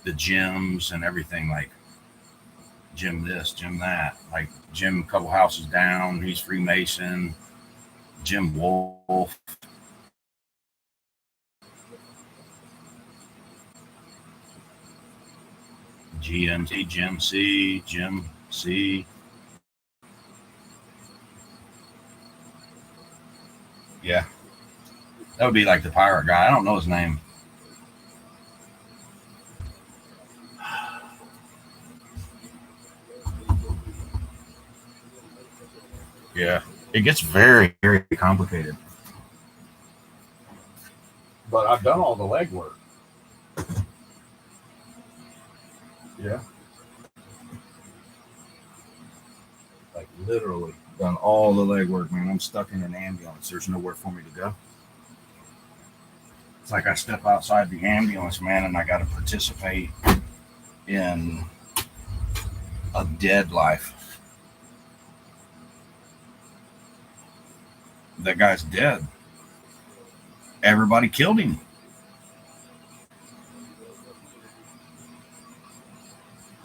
the gyms and everything, like gym this, gym that, like Jim a couple houses down, he's Freemason, Jim Wolf. GMC, Jim C, Jim C. Yeah. That would be like the pirate guy. I don't know his name. Yeah. It gets very, very complicated. But I've done all the legwork. Yeah. Like literally done all the legwork, man. I'm stuck in an ambulance. There's nowhere for me to go. It's like I step outside the ambulance, man, and I got to participate in a dead life. That guy's dead. Everybody killed him.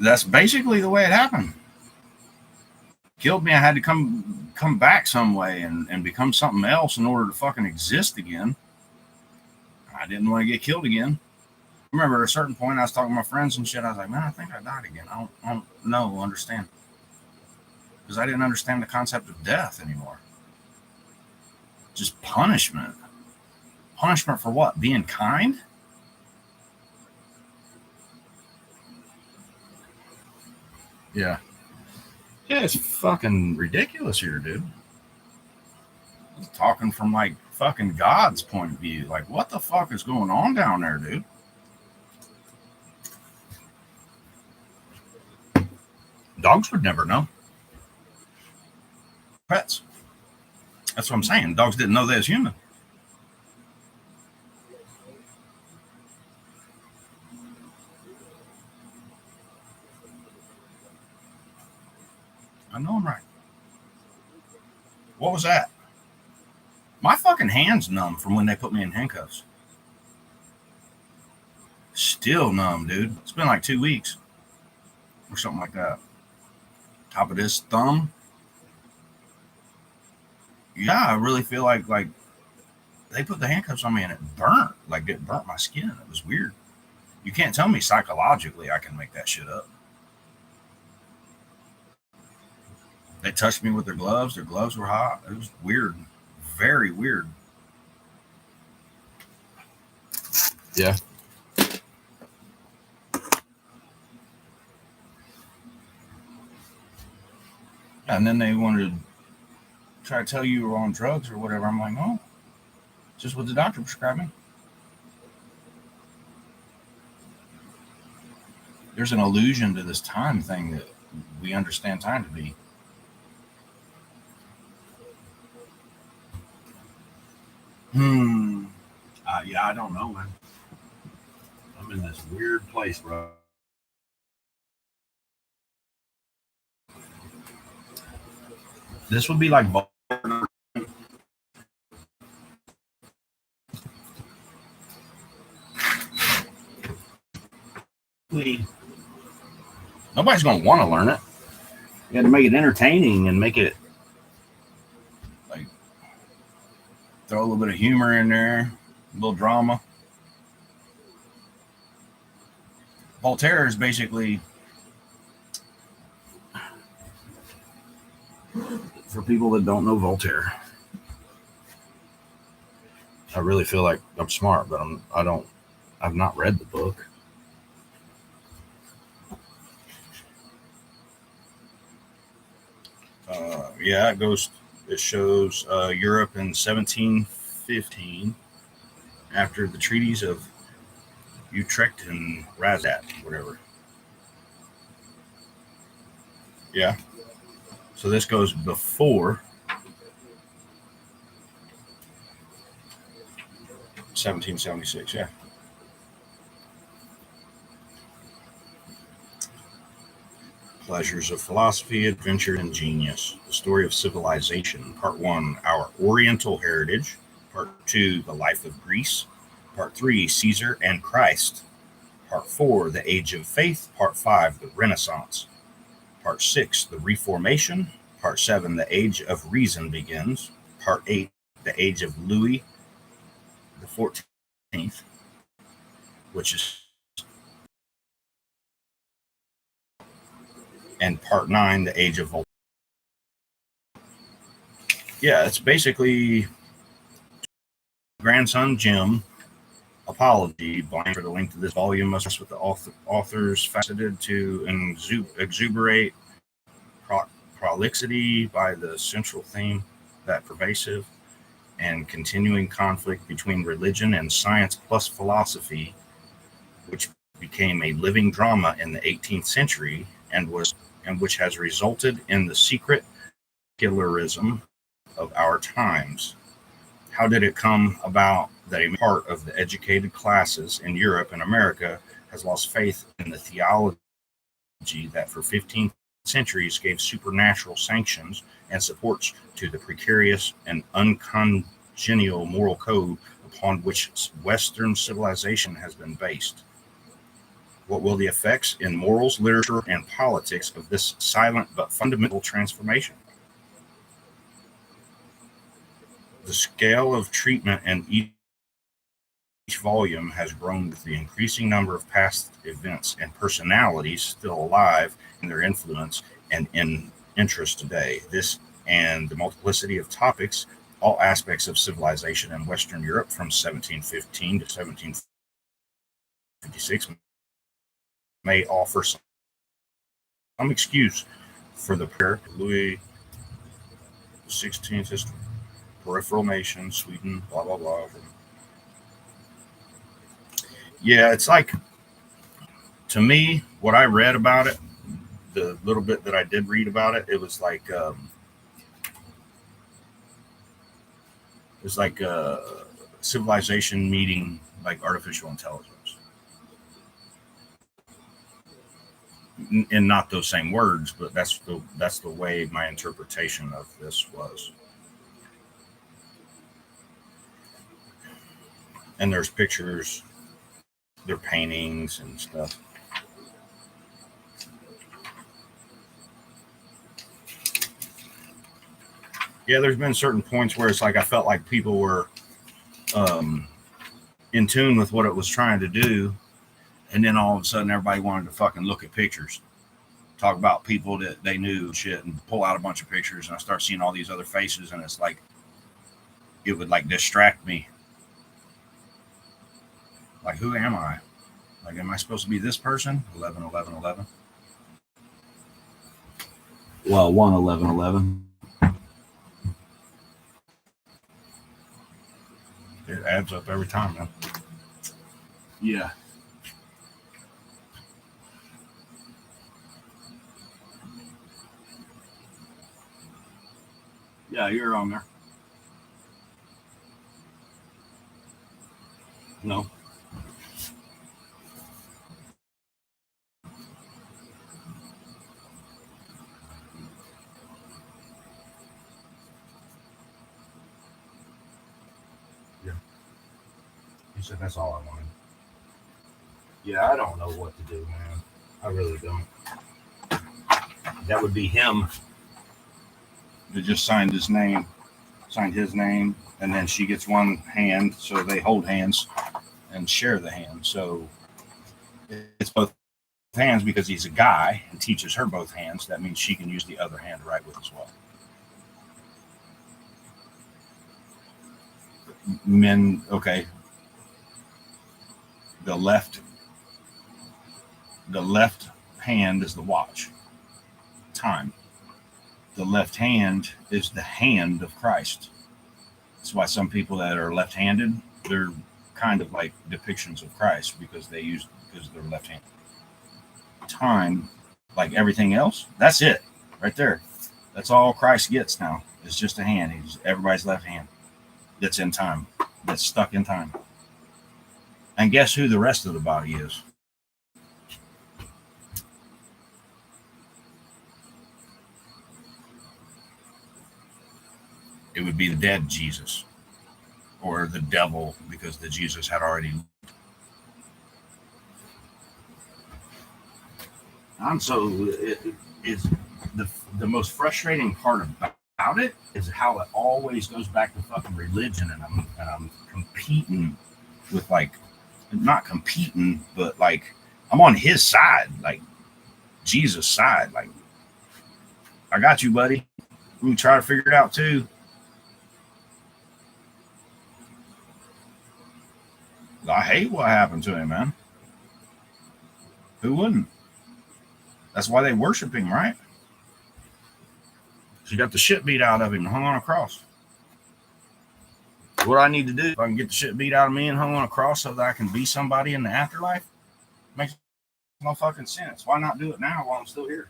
That's basically the way it happened. Killed me. I had to come back some way and become something else in order to fucking exist again. I didn't want to get killed again. I remember at a certain point I was talking to my friends and shit. I was like, man, I think I died again. I don't know, understand. Because I didn't understand the concept of death anymore. Just punishment. Punishment for what? Being kind? Yeah. Yeah, it's fucking ridiculous here, dude. Talking from like fucking God's point of view. Like, what the fuck is going on down there, dude? Dogs would never know. Pets. That's what I'm saying. Dogs didn't know they was human. I know I'm right. What was that? My fucking hand's numb from when they put me in handcuffs. Still numb, dude. It's been like 2 weeks or something like that. Top of this thumb. Yeah, I really feel like they put the handcuffs on me and it burnt. Like it burnt my skin. It was weird. You can't tell me psychologically I can make that shit up. They touched me with their gloves. Their gloves were hot. It was weird. Very weird. Yeah. And then they wanted to try to tell you were on drugs or whatever. I'm like, no, just what the doctor prescribed me. There's an illusion to this time thing that we understand time to be. Yeah, I don't know, man. I'm in this weird place, bro. This would be like nobody's gonna want to learn it. You had to make it entertaining and make it like throw a little bit of humor in there, a little drama. Voltaire is basically, for people that don't know Voltaire, I really feel like I'm smart, but I've not read the book. Yeah, it shows Europe in 1715 after the treaties of Utrecht and Rastatt, whatever. Yeah. So this goes before 1776. Yeah. Pleasures of Philosophy, Adventure, and Genius. The Story of Civilization. Part 1, Our Oriental Heritage. Part 2, The Life of Greece. Part 3, Caesar and Christ. Part 4, The Age of Faith. Part 5, The Renaissance. Part 6, The Reformation. Part 7, The Age of Reason begins. Part 8, The Age of Louis the 14th, which is, and Part 9, The Age of Voltaire. Yeah, it's basically grandson Jim apology blind for the length of this volume must with the authors faceted to exuberate prolixity by the central theme that pervasive and continuing conflict between religion and science plus philosophy, which became a living drama in the 18th century and which has resulted in the secret secularism of our times. How did it come about that a part of the educated classes in Europe and America has lost faith in the theology that for 15 centuries gave supernatural sanctions and supports to the precarious and uncongenial moral code upon which Western civilization has been based? What will the effects in morals, literature, and politics of this silent but fundamental transformation? The scale of treatment in each volume has grown with the increasing number of past events and personalities still alive in their influence and in interest today. This and the multiplicity of topics, all aspects of civilization in Western Europe from 1715 to 1756 may offer some excuse for the prayer Louis XVI history, peripheral nation, Sweden, blah, blah, blah. Yeah, it's like, to me, what I read about it, the little bit that I did read about it, it was like civilization meeting like artificial intelligence, and not those same words, but that's the way my interpretation of this was. And there's pictures, there are paintings and stuff. Yeah, there's been certain points where it's like I felt like people were in tune with what it was trying to do, and then all of a sudden everybody wanted to fucking look at pictures, talk about people that they knew shit, and pull out a bunch of pictures, and I start seeing all these other faces, and it's like it would like distract me. Like, who am I? Like, am I supposed to be this person? 11, 11, 11. Well, 1, 11, 11. It adds up every time, man. Yeah. Yeah, you're on there. No. Yeah. He said that's all I wanted. Yeah, I don't know what to do, man. I really don't. That would be him that just signed his name, and then she gets one hand, so they hold hands and share the hand. So it's both hands because he's a guy and teaches her both hands. That means she can use the other hand to write with as well. Men, okay. The left, the left hand is the watch, time. The left hand is the hand of Christ. That's why some people that are left-handed, they're kind of like depictions of Christ because they're left-handed. Time, like everything else, that's it right there. That's all Christ gets now. It's just a hand. He's everybody's left hand. That's in time. That's stuck in time. And guess who the rest of the body is? It would be the dead Jesus or the devil because the Jesus had already. And so it's the most frustrating part about it is how it always goes back to fucking religion, and I'm competing with like not competing, but like I'm on his side, like Jesus' side. Like I got you, buddy. Let me try to figure it out too. I hate what happened to him, man. Who wouldn't? That's why they worship him, right? He got the shit beat out of him and hung on a cross. What I need to do if I can get the shit beat out of me and hung on a cross so that I can be somebody in the afterlife makes no fucking sense. Why not do it now while I'm still here?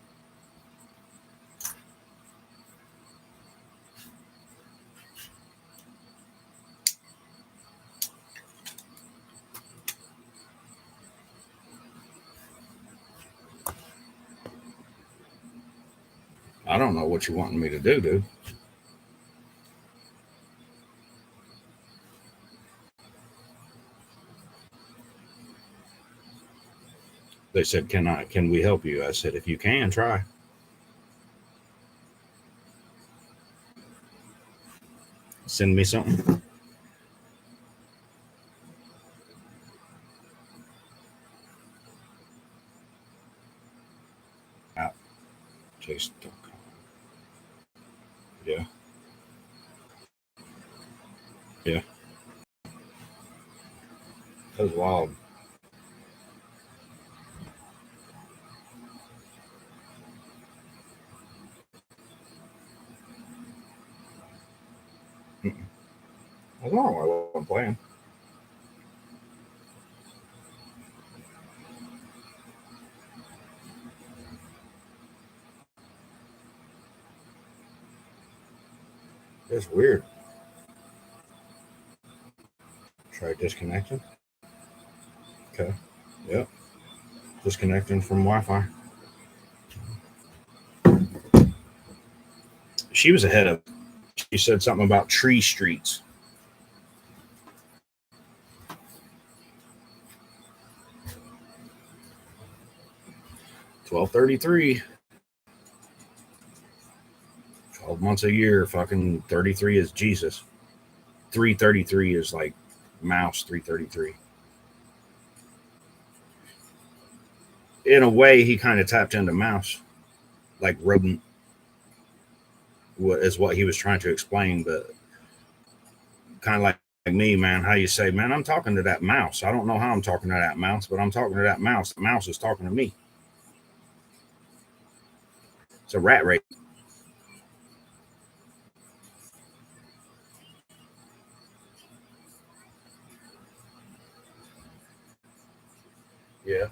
I don't know what you wanting me to do, dude. They said, can we help you? I said, if you can, try. Send me something. Out. Chase.com. Yeah. Yeah. That was wild. Mm-mm. I don't know what I'm playing. That's weird. Try disconnecting. Okay. Yep. Disconnecting from Wi-Fi. She was ahead of. She said something about tree streets. 1233. 12 months a year. Fucking 33 is Jesus. 333 is like mouse 333. In a way, he kind of tapped into mouse, like rodent, is what he was trying to explain. But kind of like me, man, how you say, man, I'm talking to that mouse. I don't know how I'm talking to that mouse, but I'm talking to that mouse. The mouse is talking to me. It's a rat race. Yeah.